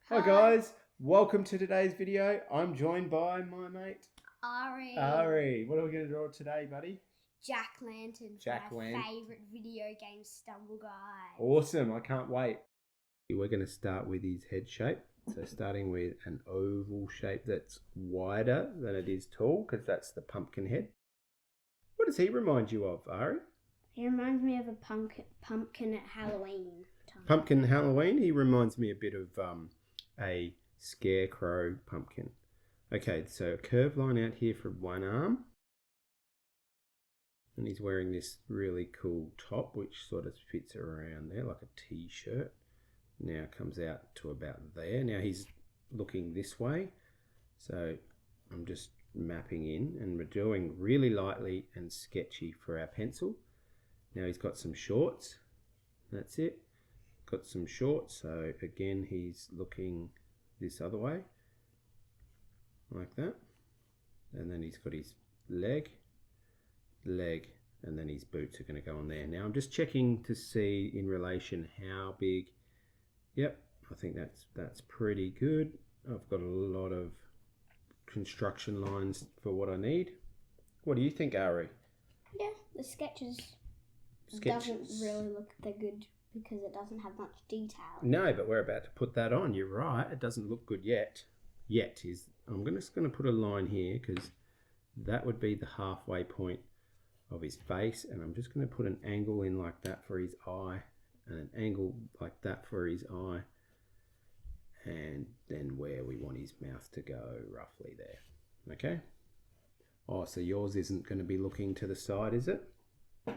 Hi guys, welcome to today's video. I'm joined by my mate Arie. What are we going to draw today, buddy? Jack-Lantern for my favourite video game stumble guy. Awesome, I can't wait. We're going to start with his head shape. So starting with an oval shape that's wider than it is tall, because that's the pumpkin head. What does he remind you of, Arie? He reminds me of a pumpkin at Halloween time. Pumpkin Halloween? He reminds me a bit of a scarecrow pumpkin. Okay, so a curved line out here for one arm. And he's wearing this really cool top, which sort of fits around there like a t-shirt. Now comes out to about there. Now he's looking this way. So I'm just mapping in, and we're doing really lightly and sketchy for our pencil. Now he's got some shorts. That's it. Got some shorts. So again, he's looking this other way. Like that. And then he's got his leg, and then his boots are going to go on there. Now I'm just checking to see in relation how big. Yep, I think that's pretty good. I've got a lot of construction lines for what I need. What do you think, Arie? Yeah, the sketches doesn't really look that good because it doesn't have much detail. No, but we're about to put that on. You're right. It doesn't look good yet. I'm just going to put a line here because that would be the halfway point of his face, and I'm just going to put an angle in like that for his eye, and an angle like that for his eye, and then where we want his mouth to go, roughly there. Okay? Oh, so yours isn't going to be looking to the side, is it?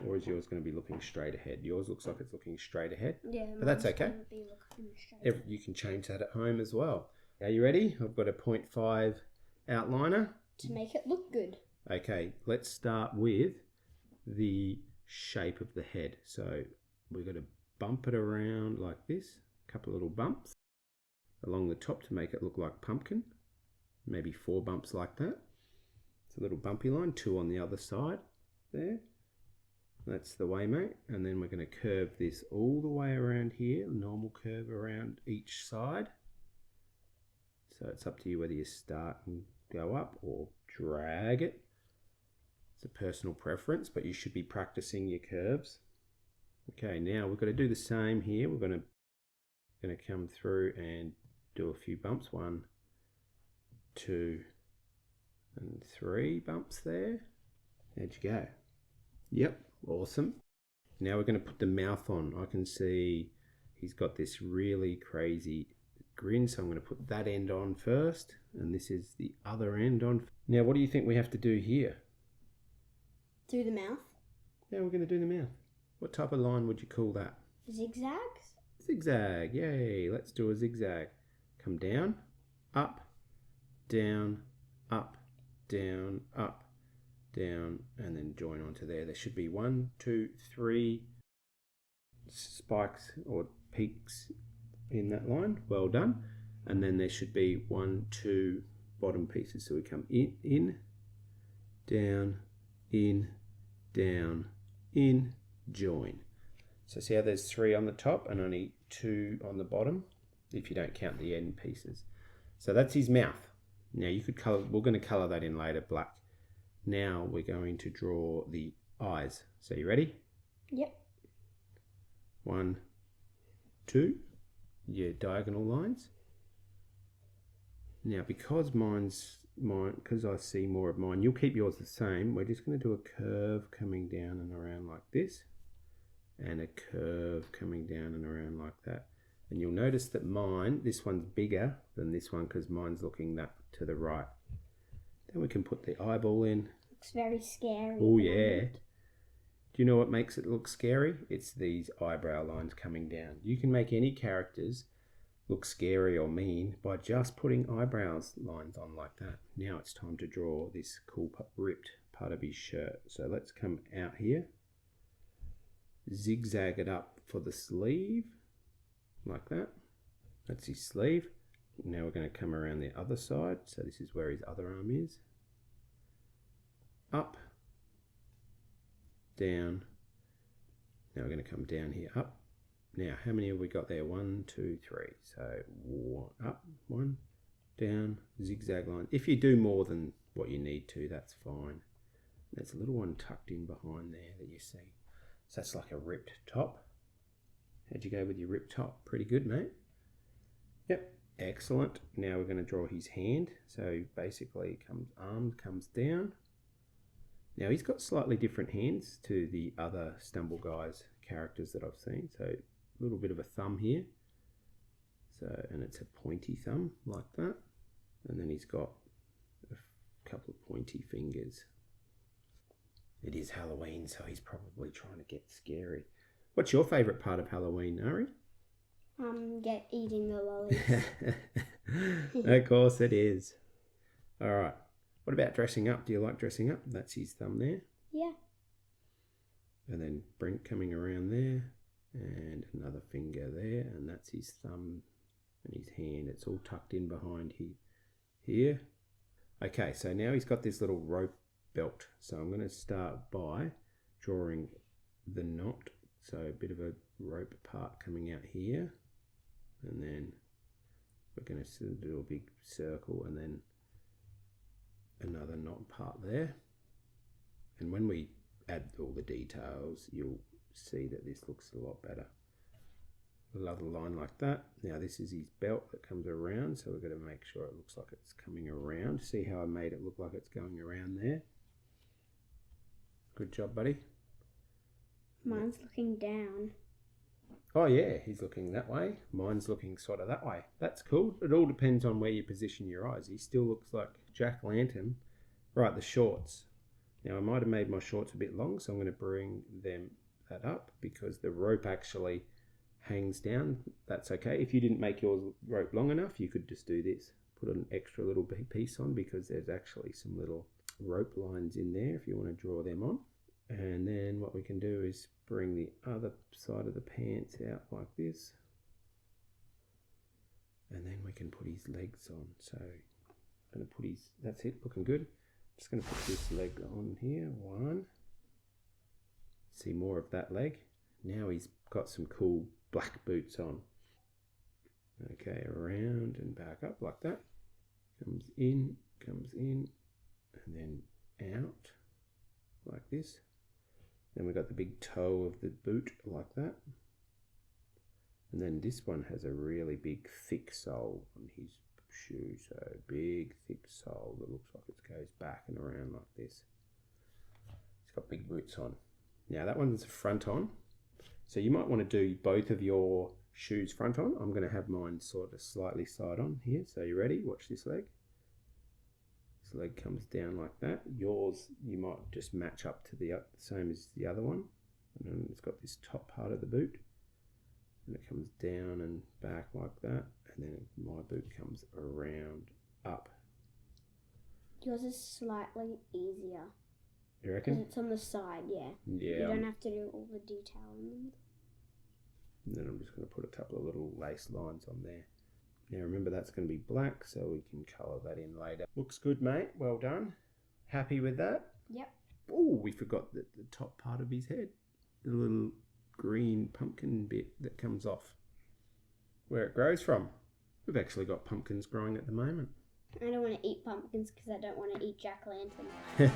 Or is yours going to be looking straight ahead? Yours looks like it's looking straight ahead. Yeah, but that's okay. Be looking straight. You can change that at home as well. Are you ready? I've got a 0.5 outliner. To make it look good. Okay, let's start with the shape of the head. So we're going to bump it around like this. A couple of little bumps along the top to make it look like pumpkin. Maybe 4 bumps like that. It's a little bumpy line. 2 on the other side there. That's the way, mate. And then we're going to curve this all the way around here. Normal curve around each side. So it's up to you whether you start and go up or drag it. It's a personal preference, but you should be practicing your curves. Okay, now we've got to do the same here. We're going to come through and do a few bumps. 1, 2, and 3 bumps there. How'd you go? Yep, awesome. Now we're going to put the mouth on. I can see he's got this really crazy grin, so I'm going to put that end on first, and this is the other end on. Now what do you think we have to do here? Through the mouth? Yeah, we're going to do the mouth. What type of line would you call that? Zigzags? Zigzag, yay, let's do a zigzag. Come down, up, down, up, down, up, down, and then join onto there. There should be 1, 2, 3 spikes or peaks in that line. Well done. And then there should be 1, 2 bottom pieces. So we come in, down, in, join. So see how there's 3 on the top and only 2 on the bottom, if you don't count the end pieces. So that's his mouth. Now you could color, we're going to color that in later, black. Now we're going to draw the eyes. So you ready? Yep. 1, 2, your diagonal lines. Now because because I see more of mine, you'll keep yours the same. We're just going to do a curve coming down and around like this, and a curve coming down and around like that. And you'll notice that this one's bigger than this one because mine's looking that to the right. Then we can put the eyeball in. Looks very scary. Oh yeah. Do you know what makes it look scary? It's these eyebrow lines coming down. You can make any characters look scary or mean by just putting eyebrows lines on like that. Now it's time to draw this cool ripped part of his shirt. So let's come out here, zigzag it up for the sleeve like that. That's his sleeve. Now we're going to come around the other side. So this is where his other arm is. Up, down. Now we're going to come down here, up. Now, how many have we got there? 1, 2, 3. So up, 1, down, zigzag line. If you do more than what you need to, that's fine. There's a little one tucked in behind there that you see. So that's like a ripped top. How'd you go with your ripped top? Pretty good, mate. Yep, excellent. Now we're going to draw his hand. So basically, arm comes down. Now he's got slightly different hands to the other Stumble Guys characters that I've seen. So a little bit of a thumb here. And it's a pointy thumb like that. And then he's got a couple of pointy fingers. It is Halloween, so he's probably trying to get scary. What's your favourite part of Halloween, Arie? Eating the lollies. Of course it is. All right. What about dressing up? Do you like dressing up? That's his thumb there. Yeah. And then Brent coming around there. And another finger there. And that's his thumb and his hand. It's all tucked in behind here. Okay, so now he's got this little rope belt. So I'm going to start by drawing the knot. So a bit of a rope part coming out here. And then we're going to do a big circle and then another knot part there. And when we add all the details, you'll see that this looks a lot better. Another line like that. Now this is his belt that comes around, so we're going to make sure it looks like it's coming around. See how I made it look like it's going around there? Good job, buddy. Mine's looking down. Oh yeah, he's looking that way. Mine's looking sort of that way. That's cool. It all depends on where you position your eyes. He still looks like Jack-o'-lantern. Right, the shorts. Now I might have made my shorts a bit long, so I'm going to bring that up because the rope actually hangs down. That's okay. If you didn't make your rope long enough, you could just do this. Put an extra little piece on because there's actually some little rope lines in there if you want to draw them on. And then what we can do is bring the other side of the pants out like this. And then we can put his legs on. So I'm going to put that's it, looking good. Just going to put this leg on here. 1. See more of that leg. Now he's got some cool black boots on. Okay, around and back up like that. Comes in, and then out like this. Then we've got the big toe of the boot like that. And then this one has a really big thick sole on his shoe. So big thick sole that looks like it goes back and around like this. It's got big boots on. Now that one's front on. So you might want to do both of your shoes front on. I'm going to have mine sort of slightly side on here. So you ready? Watch this leg. This leg comes down like that. Yours, you might just match up to the same as the other one. And then it's got this top part of the boot. And it comes down and back like that. And then my boot comes around up. Yours is slightly easier. You reckon? Because it's on the side, yeah. Yeah. You don't have to do all the detail in the middle. And then I'm just going to put a couple of little lace lines on there. Now remember that's going to be black, so we can colour that in later. Looks good, mate. Well done. Happy with that? Yep. Oh, we forgot the top part of his head. The little green pumpkin bit that comes off. Where it grows from. We've actually got pumpkins growing at the moment. I don't want to eat pumpkins because I don't want to eat jack-o'-lanterns.